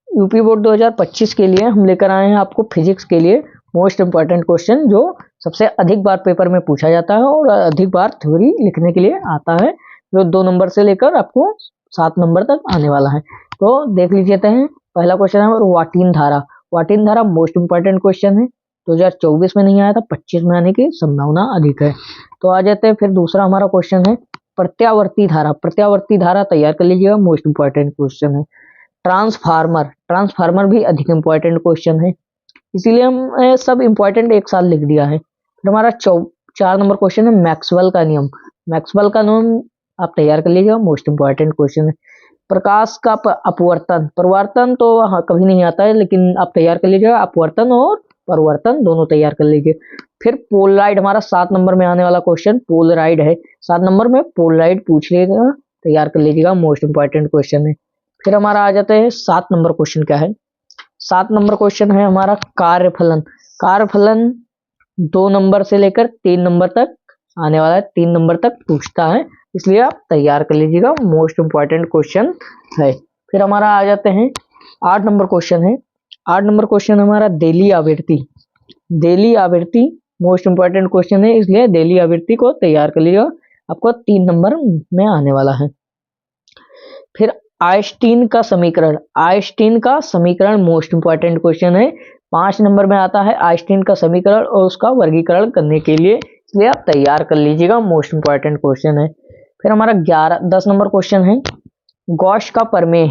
UP board 2025 के लिए हम लेकर आए हैं आपको फिजिक्स के लिए मोस्ट इम्पॉर्टेंट क्वेश्चन, जो सबसे अधिक बार पेपर में पूछा जाता है और अधिक बार थ्योरी लिखने के लिए आता है, जो 2 नंबर से लेकर आपको 7 नंबर तक आने वाला है। तो देख लीजिए हैं, पहला क्वेश्चन है वाटिन धारा। वाटिन धारा मोस्ट इम्पॉर्टेंट क्वेश्चन है, 2024 में नहीं आया था, 25 में आने की संभावना अधिक है। तो आ जाते हैं फिर दूसरा हमारा क्वेश्चन है प्रत्यावर्ती धारा। प्रत्यावर्ती धारा तैयार कर लीजिएगा, मोस्ट इम्पॉर्टेंट क्वेश्चन है। ट्रांसफार्मर, ट्रांसफार्मर भी अधिक इंपॉर्टेंट क्वेश्चन है, इसीलिए हम सब इंपॉर्टेंट एक साथ लिख दिया है। फिर हमारा 4 नंबर क्वेश्चन है मैक्सवेल का नियम। मैक्सवेल का नियम आप तैयार कर लीजिएगा, मोस्ट इम्पॉर्टेंट क्वेश्चन है। प्रकाश का अपवर्तन, परिवर्तन तो कभी नहीं आता है, लेकिन आप तैयार कर लीजिएगा, अपवर्तन और परिवर्तन दोनों तैयार कर लीजिए। फिर पोलराइड, हमारा 7 नंबर में आने वाला क्वेश्चन पोलराइड है। 7 नंबर में पोलराइड पूछ लीजिएगा, तैयार कर लीजिएगा, मोस्ट इम्पॉर्टेंट क्वेश्चन है। फिर हमारा आ जाता है 7 नंबर क्वेश्चन क्या है। 7 नंबर क्वेश्चन है हमारा कार्यफलन। कार्यफलन 2 नंबर से लेकर 3 नंबर तक आने वाला है, 3 नंबर तक पूछता है, इसलिए आप तैयार कर लीजिएगा, मोस्ट इम्पॉर्टेंट क्वेश्चन है। फिर हमारा आ जाते हैं 8 नंबर क्वेश्चन है। 8 नंबर क्वेश्चन हमारा देली आवृत्ति। देली आवृत्ति मोस्ट इम्पॉर्टेंट क्वेश्चन है, इसलिए देली आवृत्ति को तैयार कर लीजिएगा, आपको 3 नंबर में आने वाला है। फिर आइंस्टीन का समीकरण, आइंस्टीन का समीकरण मोस्ट इंपॉर्टेंट क्वेश्चन है, 5 नंबर में आता है आइंस्टीन का समीकरण और उसका वर्गीकरण करने के लिए, इसलिए आप तैयार कर लीजिएगा, मोस्ट इंपॉर्टेंट क्वेश्चन है। फिर हमारा 10 नंबर क्वेश्चन है गॉस का प्रमेय।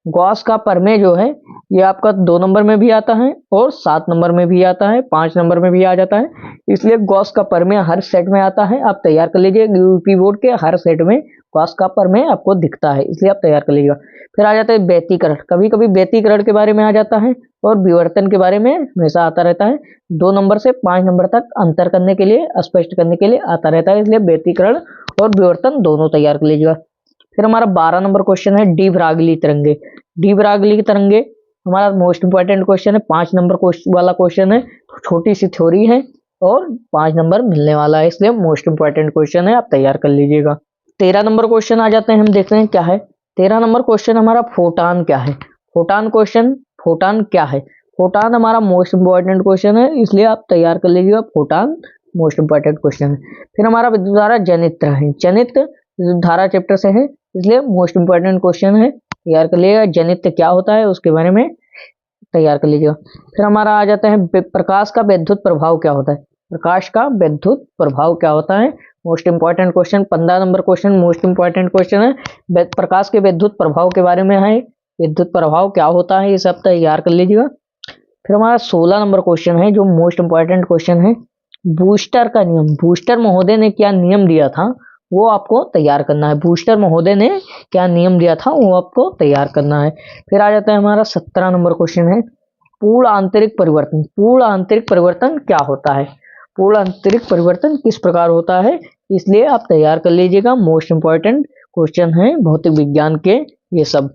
गॉस का प्रमेय जो है ये आपका 2 नंबर में भी आता है और 7 नंबर में भी आता है, 5 नंबर में भी आ जाता है, इसलिए गॉस का प्रमेय हर सेट में आता है, आप तैयार कर लीजिए। यूपी बोर्ड के हर सेट में गॉस का प्रमेय आपको दिखता है, इसलिए आप तैयार कर लीजिएगा। फिर आ जाता है व्यतिकरण। कभी कभी व्यतिकरण के बारे में आ जाता है और विवर्तन के बारे में हमेशा आता रहता है, 2 नंबर से 5 नंबर तक अंतर करने के लिए, स्पष्ट करने के लिए आता रहता है, इसलिए व्यतिकरण और विवर्तन दोनों तैयार कर लीजिएगा। फिर हमारा 12 नंबर क्वेश्चन है डी ब्रागली तरंगे। डी ब्रागली तरंगे हमारा मोस्ट इंपॉर्टेंट क्वेश्चन है, 5 नंबर वाला क्वेश्चन है, छोटी सी थ्योरी है और 5 नंबर मिलने वाला है, इसलिए मोस्ट इंपॉर्टेंट क्वेश्चन है, आप तैयार कर लीजिएगा। 13 नंबर क्वेश्चन आ जाते हैं, हम देखते हैं क्या है। 13 नंबर क्वेश्चन हमारा फोटान क्या है। फोटान क्वेश्चन, फोटान क्या है, फोटान हमारा मोस्ट इंपॉर्टेंट क्वेश्चन है, इसलिए आप तैयार कर लीजिएगा, फोटान मोस्ट इंपॉर्टेंट क्वेश्चन है। फिर हमारा विद्युत धारा जनित्र है, जनित्र धारा चैप्टर से है, इसलिए मोस्ट इंपॉर्टेंट क्वेश्चन है, तैयार कर लीजिएगा। जनित्र क्या होता है उसके बारे में तैयार कर लीजिएगा। फिर हमारा आ जाता है प्रकाश का विद्युत प्रभाव क्या होता है। प्रकाश का विद्युत प्रभाव क्या होता है, most important question. 15 number question most important question है, प्रकाश के विद्युत प्रभाव के बारे में है, विद्युत प्रभाव क्या होता है, ये सब तैयार कर लीजिएगा। फिर हमारा 16 नंबर क्वेश्चन है जो मोस्ट इंपॉर्टेंट क्वेश्चन है, बूस्टर का नियम। बूस्टर महोदय ने क्या नियम दिया था वो आपको तैयार करना है, बूस्टर महोदय ने क्या नियम दिया था वो आपको तैयार करना है। फिर आ जाता है हमारा 17 नंबर क्वेश्चन है पूर्ण आंतरिक परिवर्तन। पूर्ण आंतरिक परिवर्तन क्या होता है, पूर्ण आंतरिक परिवर्तन किस प्रकार होता है, इसलिए आप तैयार कर लीजिएगा, मोस्ट इंपॉर्टेंट क्वेश्चन है भौतिक विज्ञान के ये सब।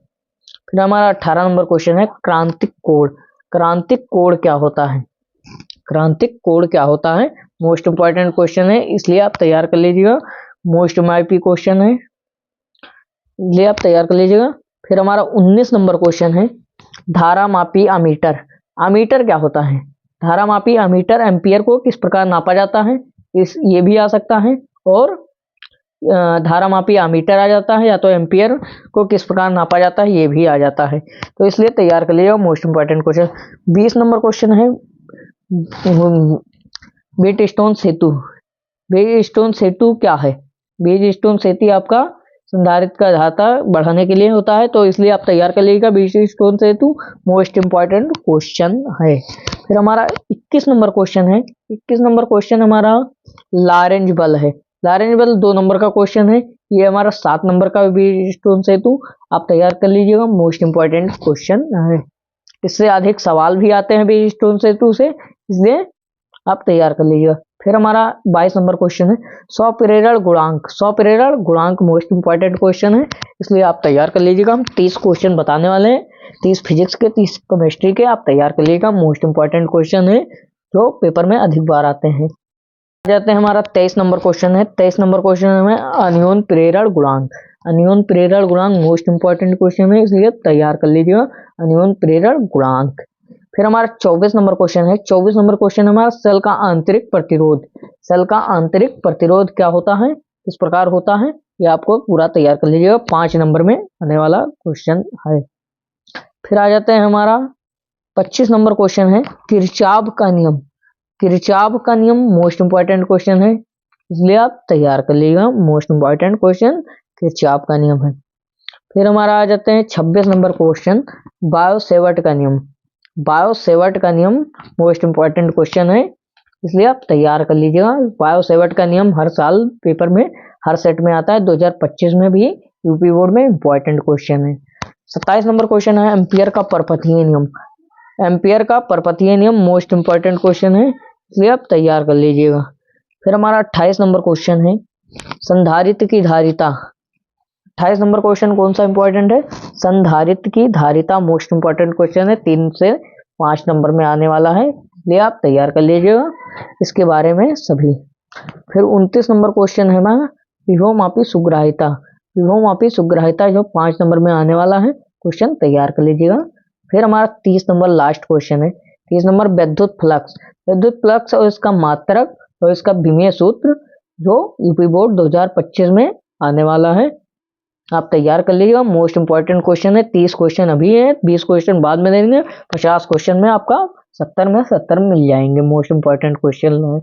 फिर हमारा 18 नंबर क्वेश्चन है क्रांतिक कोण। क्रांतिक कोण क्या होता है, क्रांतिक कोण क्या होता है, मोस्ट इंपॉर्टेंट क्वेश्चन है, इसलिए आप तैयार कर लीजिएगा, मोस्ट एमआईपी क्वेश्चन है, इसलिए आप तैयार कर लीजिएगा। फिर हमारा 19 नंबर क्वेश्चन है धारामापी अमीटर। अमीटर क्या होता है, धारामापी अमीटर एम्पियर को किस प्रकार नापा जाता है, इस ये भी आ सकता है, और धारामापी अमीटर आ जाता है, या तो एम्पियर को किस प्रकार नापा जाता है ये भी आ जाता है, तो इसलिए तैयार कर लीजिएगा, most important question. 20 number question है व्हीटस्टोन सेतु। व्हीटस्टोन सेतु क्या है, व्हीटस्टोन सेतु आपका संधारित्र का धाता बढ़ाने के लिए होता है, तो इसलिए आप तैयार कर लीजिएगा, व्हीटस्टोन सेतु मोस्ट इंपॉर्टेंट क्वेश्चन है। फिर हमारा 21 नंबर क्वेश्चन है, 21 नंबर क्वेश्चन हमारा लॉरेंज बल है। लॉरेंज बल 2 नंबर का क्वेश्चन है, ये हमारा 7 नंबर का व्हीटस्टोन सेतु, आप तैयार कर लीजिएगा, मोस्ट इंपॉर्टेंट क्वेश्चन है, इससे अधिक सवाल भी आते हैं व्हीटस्टोन सेतु से, इसलिए आप तैयार कर लीजिएगा। फिर हमारा 22 नंबर क्वेश्चन है स्वप्रेरण गुणांक। स्वप्रेरण गुणांक मोस्ट इंपॉर्टेंट क्वेश्चन है, इसलिए आप तैयार कर लीजिएगा, हम 30 क्वेश्चन बताने वाले हैं, 30 फिजिक्स के 30 केमिस्ट्री के, आप तैयार कर लीजिएगा, मोस्ट इंपॉर्टेंट क्वेश्चन है, जो पेपर में अधिक बार आते हैं। जाते हैं हमारा 23 नंबर क्वेश्चन है। 23 नंबर क्वेश्चन में अनियन प्रेरण गुणांक। अनियन प्रेरण गुणांक मोस्ट इंपॉर्टेंट क्वेश्चन है, इसलिए तैयार कर लीजिएगा अनियन प्रेरण गुणांक। फिर हमारा 24 नंबर क्वेश्चन है। 24 नंबर क्वेश्चन हमारा सेल का आंतरिक प्रतिरोध। सेल का आंतरिक प्रतिरोध क्या होता है, किस प्रकार होता है, ये आपको पूरा तैयार कर लीजिएगा, 5 नंबर में आने वाला क्वेश्चन है। फिर आ जाते हैं हमारा 25 नंबर क्वेश्चन है किरचॉफ का नियम। किरचॉफ का नियम मोस्ट इंपॉर्टेंट क्वेश्चन है, इसलिए आप तैयार कर लीजिएगा, मोस्ट इंपॉर्टेंट क्वेश्चन किरचॉफ का नियम है। फिर हमारा आ जाते हैं 26 नंबर क्वेश्चन बायो-सेवर्ट का नियम। बायो-सेवर्ट का नियम मोस्ट इंपॉर्टेंट क्वेश्चन है, इसलिए आप तैयार कर लीजिएगा। बायो-सेवर्ट का नियम हर साल पेपर में हर सेट में आता है, 2025 में भी यूपी बोर्ड में इंपॉर्टेंट क्वेश्चन है। 27 नंबर क्वेश्चन है एम्पियर का परपथीय नियम। एम्पियर का परपथीय नियम मोस्ट इंपॉर्टेंट क्वेश्चन है, इसलिए आप तैयार कर लीजिएगा। फिर हमारा 28 नंबर क्वेश्चन है संधारित्र की धारिता। 28 नंबर क्वेश्चन कौन सा इंपॉर्टेंट है, संधारित्र की धारिता मोस्ट इंपॉर्टेंट क्वेश्चन है, 3 से 5 नंबर में आने वाला है, इसलिए आप तैयार कर लीजिएगा इसके बारे में सभी। फिर 29 नंबर क्वेश्चन है हमारा विभवमापी सुग्राहिता। विभवमापी सुग्राहिता जो 5 नंबर में आने वाला है, क्वेश्चन तैयार कर लीजिएगा। फिर हमारा 30 नंबर लास्ट क्वेश्चन है। 30 नंबर विद्युत फ्लक्स। विद्युत फ्लक्स और इसका मात्रक और इसका विमीय सूत्र जो यूपी बोर्ड 2025 में आने वाला है, आप तैयार कर लीजिएगा, मोस्ट इंपॉर्टेंट क्वेश्चन है। 30 क्वेश्चन अभी है, 20 क्वेश्चन बाद में देंगे, 50 क्वेश्चन में आपका 70 में 70 मिल जाएंगे, मोस्ट इंपॉर्टेंट क्वेश्चन है।